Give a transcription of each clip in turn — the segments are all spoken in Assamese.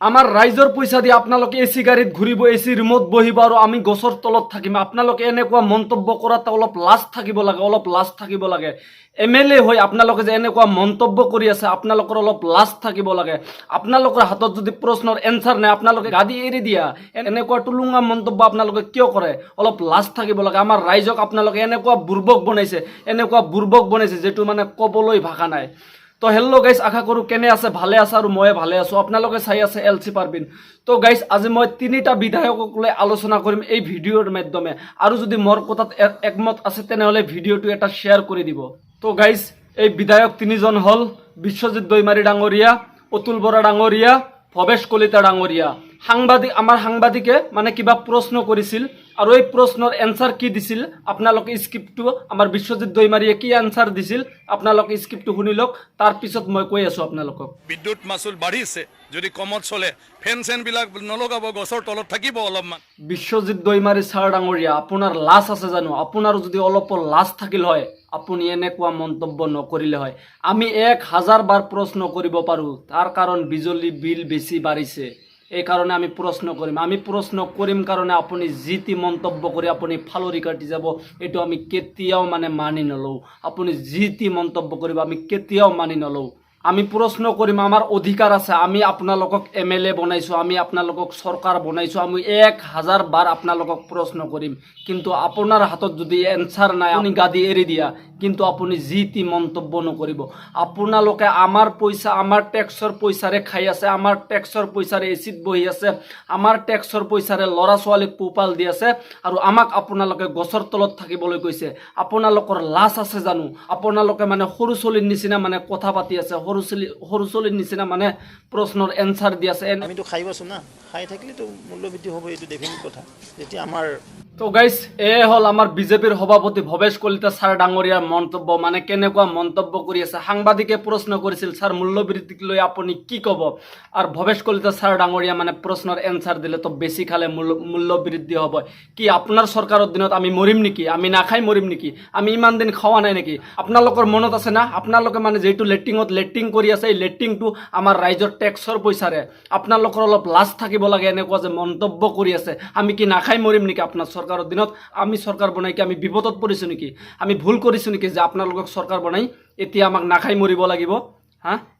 আমাৰ ৰাইজৰ পইচা দি আপোনালোকে এসি গাড়ীত ঘূৰিব, এসি ৰুমত বহিব আৰু আমি গছৰ তলত থাকিম। আপোনালোকে এনেকুৱা মন্তব্য কৰাতে অলপ লাজ থাকিব লাগে, অলপ লাজ থাকিব লাগে। MLA হৈ আপোনালোকে যে এনেকুৱা মন্তব্য কৰি আছে, আপোনালোকৰ অলপ লাজ থাকিব লাগে। আপোনালোকৰ হাতত যদি প্ৰশ্নৰ এনচাৰ নাই, আপোনালোকে গাদী এৰি দিয়া। এনেকুৱা টুলুঙা মন্তব্য আপোনালোকে কিয় কৰে? অলপ লাজ থাকিব লাগে। আমাৰ ৰাইজক আপোনালোকে এনেকুৱা বুৰ্বক বনাইছে, এনেকুৱা বুৰ্বক বনাইছে যিটো মানে ক'বলৈ ভাষা নাই। তো হেল্ল' গাইজ, আশা কৰোঁ কেনে আছে, ভালে আছে আৰু মই ভালে আছোঁ। আপোনালোকে চাই আছে LC পাৰবিন। তো গাইজ, আজি মই তিনিটা বিধায়কক লৈ আলোচনা কৰিম এই ভিডিঅ'ৰ মাধ্যমে। আৰু যদি মোৰ কথাত একমত আছে তেনেহ'লে ভিডিঅ'টো এটা শ্বেয়াৰ কৰি দিব। তো গাইজ, এই বিধায়ক তিনিজন হ'ল বিশ্বজিৎ দৈমাৰী ডাঙৰীয়া, অতুল বৰা ডাঙৰীয়া, ভৱেশ কলিতা ডাঙৰীয়া। আমাৰ সাংবাদিকে মানে কিবা প্ৰশ্ন কৰিছিল আৰু এই প্ৰশ্নৰ এনচাৰ কি দিছিল, আপোনালোকে স্ক্ৰিপ্টটো, আমাৰ বিশ্বজিৎ দৈমাৰীয়ে কি এনচাৰ দিছিল আপোনালোকে স্ক্ৰিপ্টটো শুনি লওক, তাৰপিছত মই কৈ আছোঁ আপোনালোকক। বিদ্যুৎ মাচুল বাঢ়িছে, যদি কমত চলে ফেন চেনবিলাক নলগাব, গছৰ তলত থাকিব অলপমান। বিশ্বজিৎ দৈমাৰী ছাৰ ডাঙৰীয়া, আপোনাৰ লাজ আছে জানো? আপোনাৰ যদি অলপো লাজ থাকিল হয়, আপুনি এনেকুৱা মন্তব্য নকৰিলে হয়। আমি 1000 বাৰ প্ৰশ্ন কৰিব পাৰোঁ, তাৰ কাৰণ বিজুলী বিল বেছি বাঢ়িছে। এই কাৰণে আমি প্ৰশ্ন কৰিম। আমি প্ৰশ্ন কৰিম কাৰণে আপুনি যি টি মন্তব্য কৰি আপুনি ফালৰি কাটি যাব, এইটো আমি কেতিয়াও মানে মানি নলওঁ। আপুনি যি টি মন্তব্য কৰিব আমি কেতিয়াও মানি নলওঁ। আমি প্ৰশ্ন কৰিম, আমাৰ অধিকাৰ আছে। আমি আপোনালোকক MLA বনাইছোঁ, আমি আপোনালোকক চৰকাৰ বনাইছোঁ। আমি 1000 বাৰ আপোনালোকক প্ৰশ্ন কৰিম, কিন্তু আপোনাৰ হাতত যদি এনচাৰ নাই, আপুনি গাদী এৰি দিয়া। কিন্তু আপুনি যি টি মন্তব্য নকৰিব। আপোনালোকে আমাৰ পইচা, আমাৰ টেক্সৰ পইচাৰে খাই আছে, আমাৰ টেক্সৰ পইচাৰে এচিত বহি আছে, আমাৰ টেক্সৰ পইচাৰে ল'ৰা ছোৱালীক পোহপাল দি আছে, আৰু আমাক আপোনালোকে গছৰ তলত থাকিবলৈ কৈছে। আপোনালোকৰ লাজ আছে জানো? আপোনালোকে মানে সৰু ছোৱালীৰ নিচিনা মানে কথা পাতি আছে, সৰু ছোৱালীৰ নিচিনা মানে প্ৰশ্নৰ এনচাৰ দি আছে। আমিতো খাই আছোঁ না, খাই থাকিলেতো মূল্যবৃদ্ধি হ'ব, এইটো ডেফিনেট কথা। যেতিয়া আমাৰ তো গাইজ, হ'ল আমাৰ বিজেপিৰ সভাপতি ভৱেশ কলিতা ছাৰ ডাঙৰীয়াৰ মন্তব্য। মানে কেনেকুৱা মন্তব্য কৰি আছে। সাংবাদিকে প্ৰশ্ন কৰিছিল, ছাৰ মূল্যবৃদ্ধিক লৈ আপুনি কি ক'ব? আৰু ভৱেশ কলিতা ছাৰ ডাঙৰীয়া মানে প্ৰশ্নৰ এনচাৰ দিলে, তো বেছি খালে মূল্যবৃদ্ধি হ'ব। কি আপোনাৰ চৰকাৰৰ দিনত আমি মৰিম নেকি? আমি নাখাই মৰিম নেকি? আমি ইমান দিন খোৱা নাই নেকি? আপোনালোকৰ মনত আছে না? আপোনালোকে মানে যিটো লেট্ৰিং কৰি আছে, এই লেট্ৰিংটো আমাৰ ৰাইজৰ টেক্সৰ পইচাৰে। আপোনালোকৰ অলপ লাজ থাকিব লাগে। এনেকুৱা যে মন্তব্য কৰি আছে, আমি কি নাখাই মৰিম নেকি? আপোনাৰ চৰকাৰৰ দিনত আমি চৰকাৰ বনাই কি আমি বিপদত পৰিছোঁ নেকি? আমি ভুল কৰিছোঁ নেকি যে আপোনালোকক চৰকাৰ বনাই এতিয়া আমাক নাখাই মৰিব লাগিব?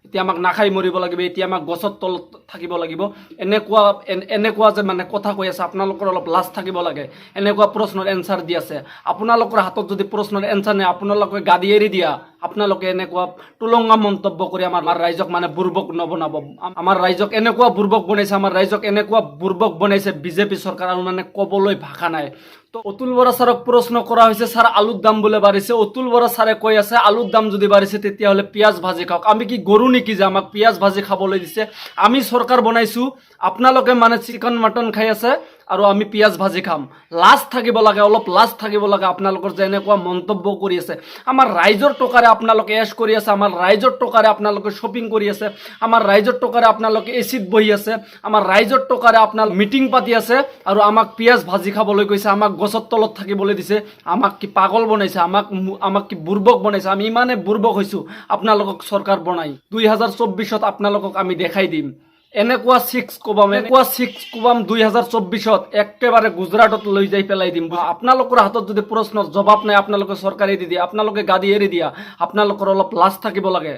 এতিয়া আমাক নাখাই মৰিব লাগিব, এতিয়া আমাক গছৰ তলত থাকিব লাগিব? এনেকুৱা যে মানে কথা কৈ আছে, আপোনালোকৰ অলপ লাজ থাকিব লাগে। এনেকুৱা প্ৰশ্নৰ এনচাৰ দি আছে। আপোনালোকৰ হাতত যদি প্ৰশ্নৰ এনচাৰ নাই, আপোনালোকে গাদী এৰি দিয়া। আপোনালোকে এনেকুৱা টুলুঙা মন্তব্য কৰি আমাৰ ৰাইজক মানে বুৰ্বক নবনাব। আমাৰ ৰাইজক এনেকুৱা বুৰ্বক বনাইছে, আমাৰ ৰাইজক এনেকুৱা বুৰ্বক বনাইছে বিজেপি চৰকাৰ, আৰু মানে ক'বলৈ ভাষা নাই। তো অতুল বৰা ছাৰক প্ৰশ্ন কৰা হৈছে, ছাৰ আলুৰ দাম বোলে বাঢ়িছে। অতুল বৰা ছাৰে কৈ আছে, আলুৰ দাম যদি বাঢ়িছে তেতিয়াহ'লে পিঁয়াজ ভাজি খাওক। আমি কি গৰু নেকি যে আমাক পিঁয়াজ ভাজি খাবলৈ দিছে? আমি চৰকাৰ বনাইছোঁ, আপোনালোকে মানে চিকেন মটন খাই আছে আৰু আমি পিঁয়াজ ভাজি খাম। লাজ থাকিব লাগে, অলপ লাজ থাকিব লাগে। আপোনালোকৰ যে এনেকুৱা মন্তব্য কৰি আছে, আমাৰ ৰাইজৰ টকাৰে আপোনালোকে এছ কৰি আছে, আমাৰ ৰাইজৰ টকাৰে আপোনালোকে শ্বপিং কৰি আছে, আমাৰ ৰাইজৰ টকাৰে আপোনালোকে এচিত বহি আছে, আমাৰ ৰাইজৰ টকাৰে আপোনালোকে মিটিং পাতি আছে, আৰু আমাক পিঁয়াজ ভাজি খাবলৈ কৈছে, আমাক গছৰ তলত থাকিবলৈ দিছে। আমাক কি পাগল বনাইছে? আমাক কি বুৰ্বক বনাইছে? আমি ইমানে বুৰ্বক হৈছোঁ আপোনালোকক চৰকাৰ বনাই। 2024 আপোনালোকক আমি দেখাই দিম। এনেকুৱা ছিক্স কোবাম 2024 একেবাৰে গুজৰাটত লৈ যাই পেলাই দিম। আপোনালোকৰ হাতত যদি প্ৰশ্নৰ জবাব নাই, আপোনালোকে চৰকাৰে দি দিয়া, আপোনালোকে গাদী এৰি দিয়া। আপোনালোকৰ অলপ লাজ থাকিব লাগে।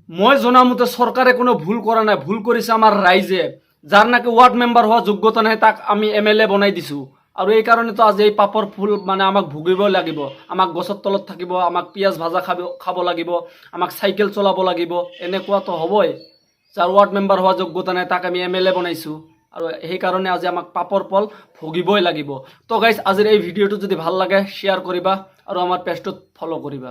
মই জনামতে চৰকাৰে কোনো ভুল কৰা নাই, ভুল কৰিছে আমাৰ ৰাইজে। যাৰ নাকি ৱাৰ্ড মেম্বাৰ হোৱা যোগ্যতা নাই, তাক আমি MLA বনাই দিছোঁ। আৰু এই কাৰণেতো আজি এই পাপৰ ফুল মানে আমাক ভুগিব লাগিব। আমাক গছৰ তলত থাকিব, আমাক পিঁয়াজ ভাজা খাব লাগিব, আমাক চাইকেল চলাব লাগিব। এনেকুৱাতো হ'বই। যাৰ ৱাৰ্ড মেম্বাৰ হোৱা যোগ্যতা নাই, তাক আমি MLA বনাইছোঁ, আৰু সেইকাৰণে আজি আমাক পাপৰ ফল ভুগিবই লাগিব। তো গাইজ, আজিৰ এই ভিডিঅ'টো যদি ভাল লাগে শ্বেয়াৰ কৰিবা আৰু আমাৰ পেজটোত ফ'ল' কৰিবা।